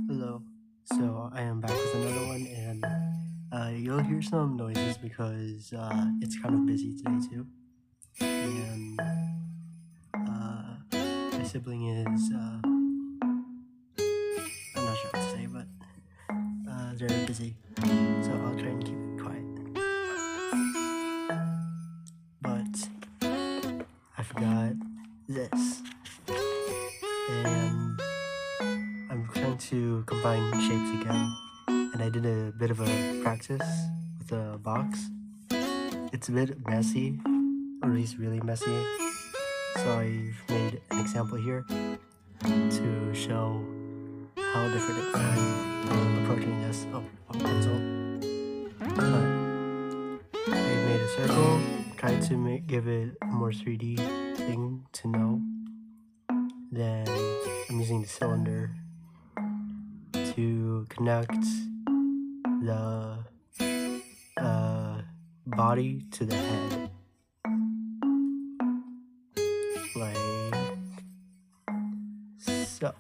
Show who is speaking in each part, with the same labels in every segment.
Speaker 1: Hello. So I am back with another one, and you'll hear some noises because it's kind of busy today too. And my sibling is I'm not sure what to say, but they're busy, so I'll try and keep it quiet. But I forgot this, and I'm trying to combine shapes again, and I did a bit of a practice with a box. It's a bit messy, or at least really messy, so I've made an example here to show how different I'm approaching this. Oh, pencil. But I made a circle, tried to give it a more 3D thing to know. Then I'm using the cylinder to connect the body to the head, like so.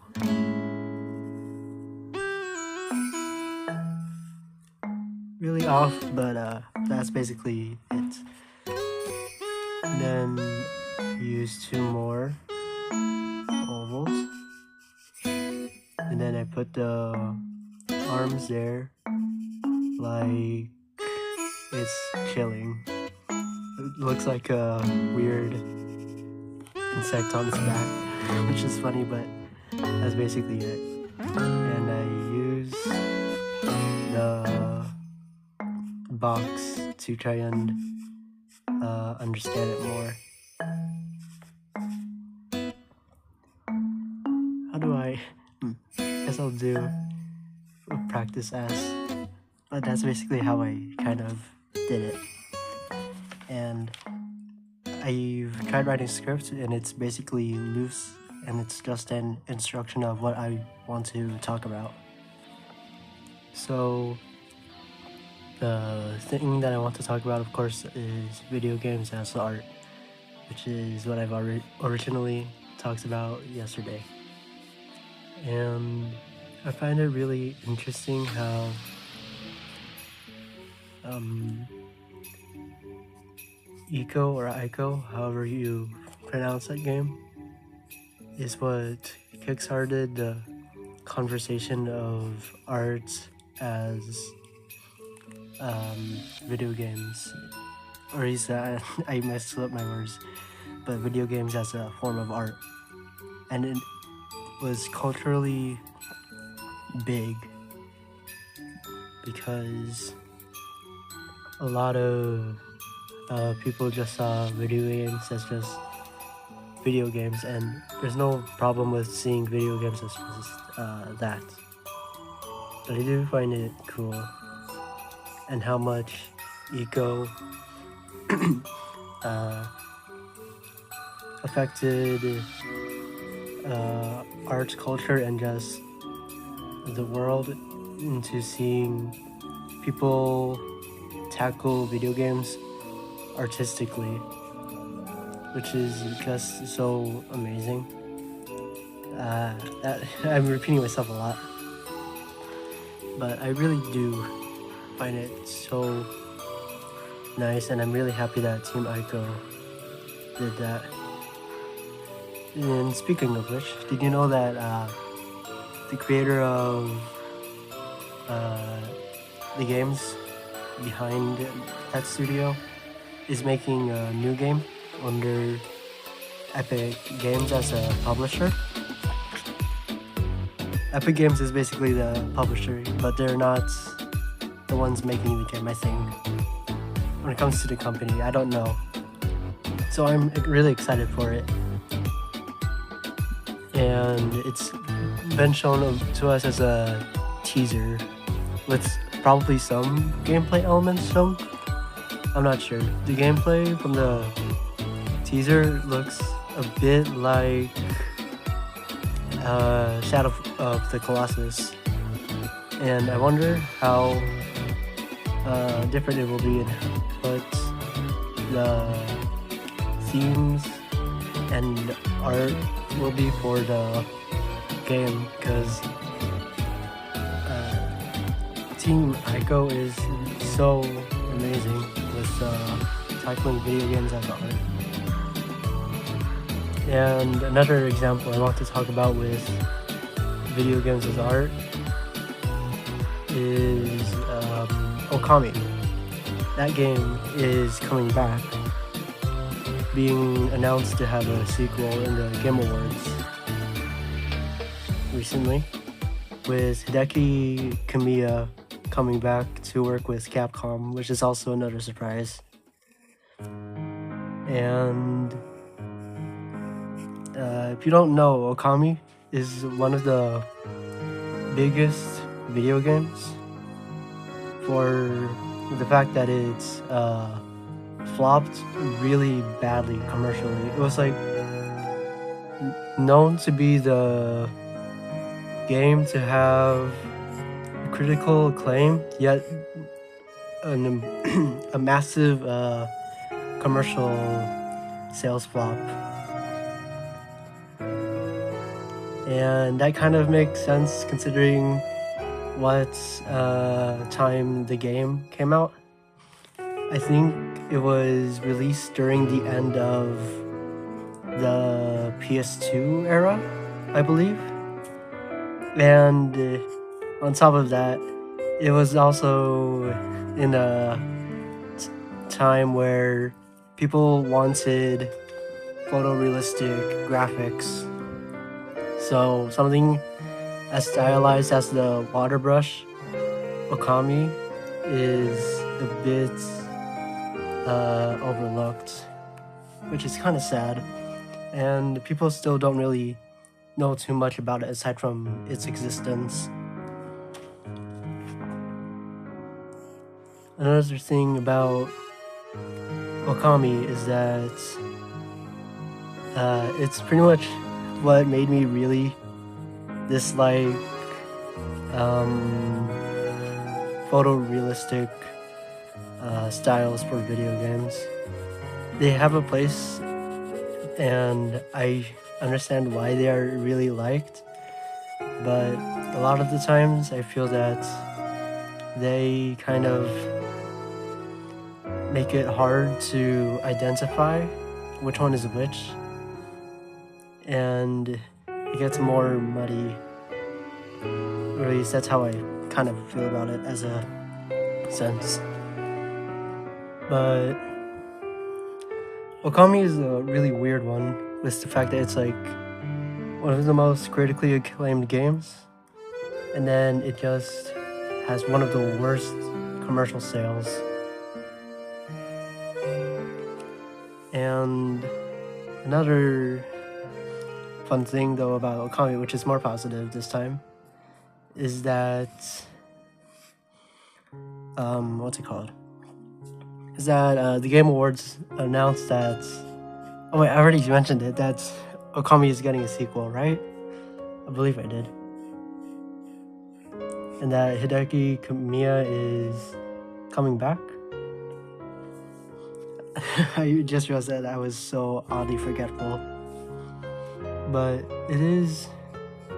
Speaker 1: Really off, but that's basically it. And then use two more ovals, and then I put the arms there like it's chilling. It looks like a weird insect on its back, which is funny, but that's basically it. And I use the box to try and understand it more. How do I guess I'll do a practice S, but that's basically how I kind of did it. And I've tried writing script, and it's basically loose, and it's just an instruction of what I want to talk about. So the thing that I want to talk about, of course, is video games as art, which is what I've originally talked about yesterday. And I find it really interesting how Ico or Ico, however you pronounce that game, is what kickstarted the conversation of art as video games, or at least I messed up my words, but video games as a form of art. And it was culturally big because a lot of people just saw video games as just video games, and there's no problem with seeing video games as just that. But I do find it cool, and how much Eco affected arts, culture, and just the world into seeing people tackle video games artistically, which is just so amazing. I'm repeating myself a lot, but I really do find it so nice, and I'm really happy that Team Ico did that. And speaking of which, did you know that the creator of the games behind that studio is making a new game under Epic Games as a publisher? Epic Games is basically the publisher, but they're not the ones making the game, I think. When it comes to the company, I don't know. So I'm really excited for it. And it's been shown to us as a teaser with probably some gameplay elements shown. I'm not sure. The gameplay from the teaser looks a bit like Shadow of the Colossus, and I wonder how different it will be, and what the themes and art will be for the game, because Team Ico is so amazing with tackling video games as art. And another example I want to talk about with video games as art is Okami. That game is coming back, being announced to have a sequel in the Game Awards recently, with Hideki Kamiya coming back to work with Capcom, which is also another surprise. And if you don't know, Okami is one of the biggest video games for the fact that it's flopped really badly commercially. It was like known to be the game to have critical acclaim, yet a massive commercial sales flop. And that kind of makes sense considering what time the game came out. I think it was released during the end of the PS2 era, I believe. And on top of that, it was also in a time where people wanted photorealistic graphics. So something as stylized as the water brush, Okami, is a bit overlooked, which is kind of sad. And people still don't really know too much about it aside from its existence. Another thing about Okami is that it's pretty much what made me really dislike photorealistic styles for video games. They have a place, and I understand why they are really liked, but a lot of the times I feel that they kind of make it hard to identify which one is which, and it gets more muddy. Or at least that's how I kind of feel about it as a sense. But Okami is a really weird one, with the fact that it's like one of the most critically acclaimed games, and then it just has one of the worst commercial sales. And another fun thing though about Okami, which is more positive this time, is that the Game Awards announced that, oh wait, I already mentioned it, that Okami is getting a sequel, right? I believe I did. And that Hideki Kamiya is coming back. I just realized that I was so oddly forgetful. But it is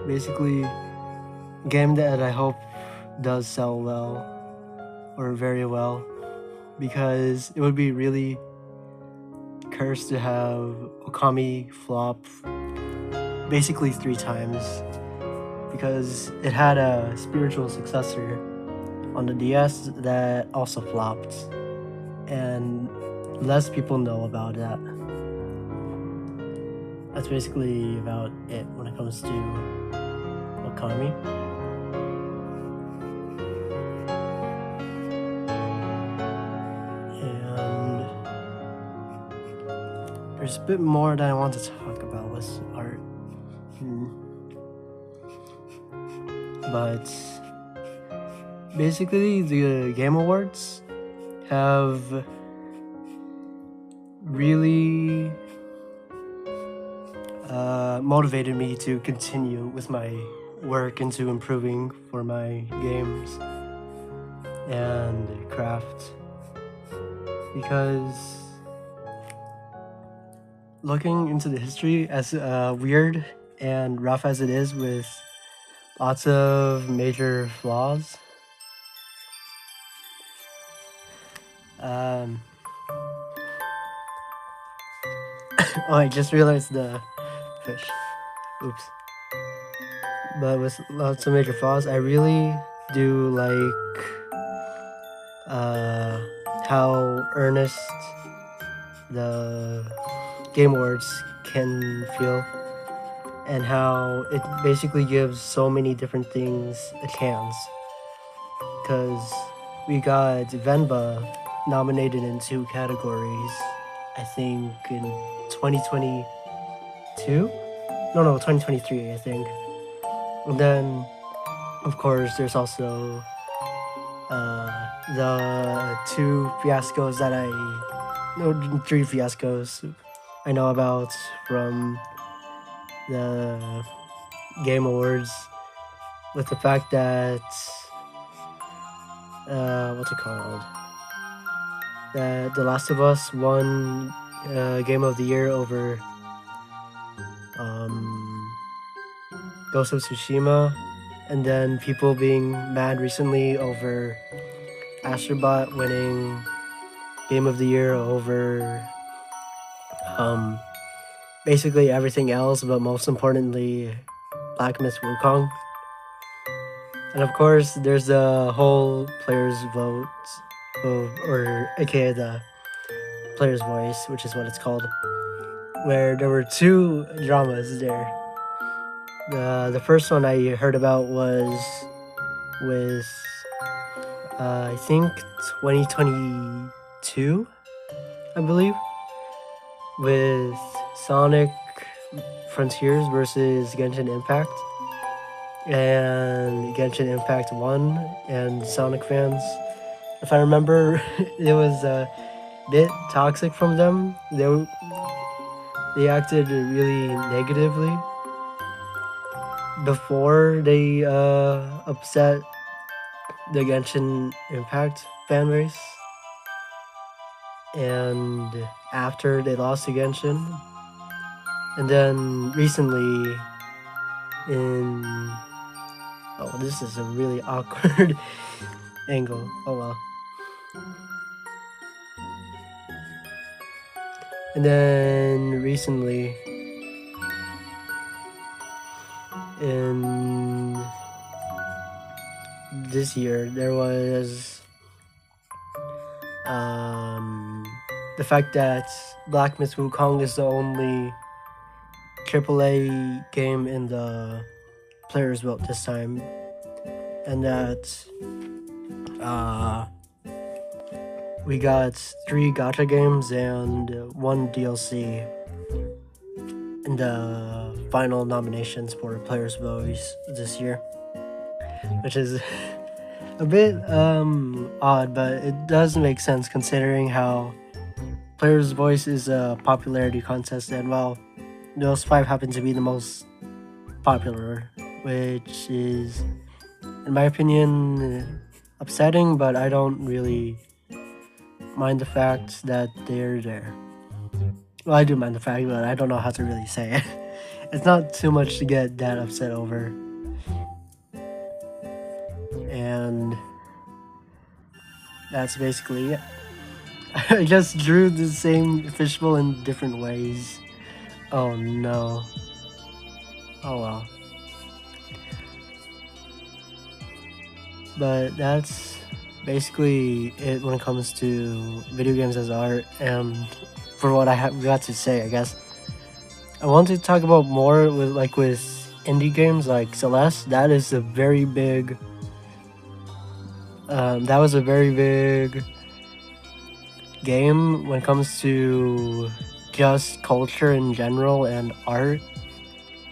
Speaker 1: basically a game that I hope does sell well, or very well, because it would be really cursed to have Okami flop basically 3 times, because it had a spiritual successor on the DS that also flopped, and less people know about that. That's basically about it when it comes to Okami. And there's a bit more that I want to talk about with art. But basically, the Game Awards have really motivated me to continue with my work into improving for my games and craft, because looking into the history, as weird and rough as it is, with lots of major flaws. Oh, I just realized the fish. Oops. But with lots of major flaws, I really do like how earnest the Game Awards can feel, and how it basically gives so many different things a chance. Because we got Venba nominated in 2 categories, I think in 2022? No, 2023, I think. And then, of course, there's also the 2 fiascos that no, 3 fiascos I know about from the Game Awards, with the fact that what's it called? That The Last of Us won Game of the Year over Ghost of Tsushima, and then people being mad recently over Astro winning Game of the Year over basically everything else, but most importantly, Black Myth Wukong. And of course, there's the whole player's vote, or aka the player's voice, which is what it's called, where there were 2 dramas there. The first one I heard about was with I think 2022, I believe, with Sonic Frontiers versus Genshin Impact. And Genshin Impact won, and Sonic fans, if I remember, it was a bit toxic from them. They acted really negatively before they upset the Genshin Impact fan base, and after they lost to Genshin. And then recently oh, this is a really awkward angle. Oh well. And then recently, in this year, there was the fact that Black Myth Wukong is the only AAA game in the player's vote this time, and that we got 3 gacha games and 1 DLC in the final nominations for player's voice this year, which is a bit odd, but it does make sense considering how player's voice is a popularity contest, and well, those 5 happen to be the most popular, which is, in my opinion, upsetting, but I don't really mind the fact that they're there. Well, I do mind the fact, but I don't know how to really say it. It's not too much to get that upset over. And that's basically it. I just drew the same fishbowl in different ways. Oh no. Oh well. But that's basically it when it comes to video games as art, and for what I got to say, I guess. I want to talk about more with indie games like Celeste. That is a very big that was a very big game when it comes to just culture in general and art.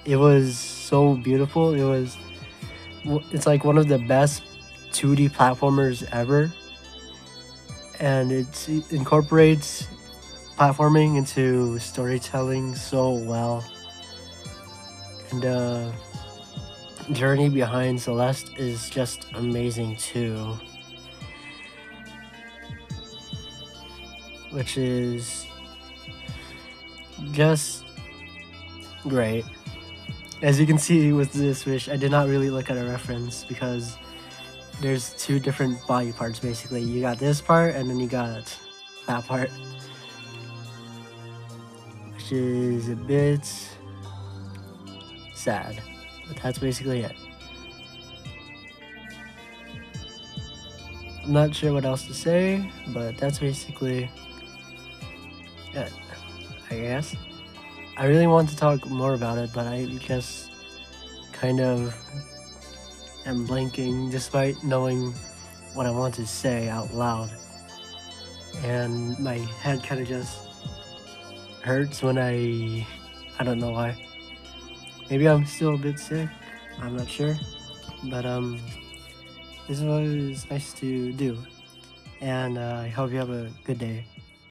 Speaker 1: It was so beautiful. It's like one of the best 2D platformers ever, and it incorporates platforming into storytelling so well, and the journey behind Celeste is just amazing too, which is just great. As you can see with this wish, I did not really look at a reference because there's two different body parts basically. You got this part and then you got that part, which is a bit sad, but that's basically it. I'm not sure what else to say, but that's basically it, I guess. I really want to talk more about it, but I just kind of am blanking despite knowing what I want to say out loud. And my head kind of just hurts when I don't know why. Maybe I'm still a bit sick, I'm not sure. But this was nice to do. And I hope you have a good day.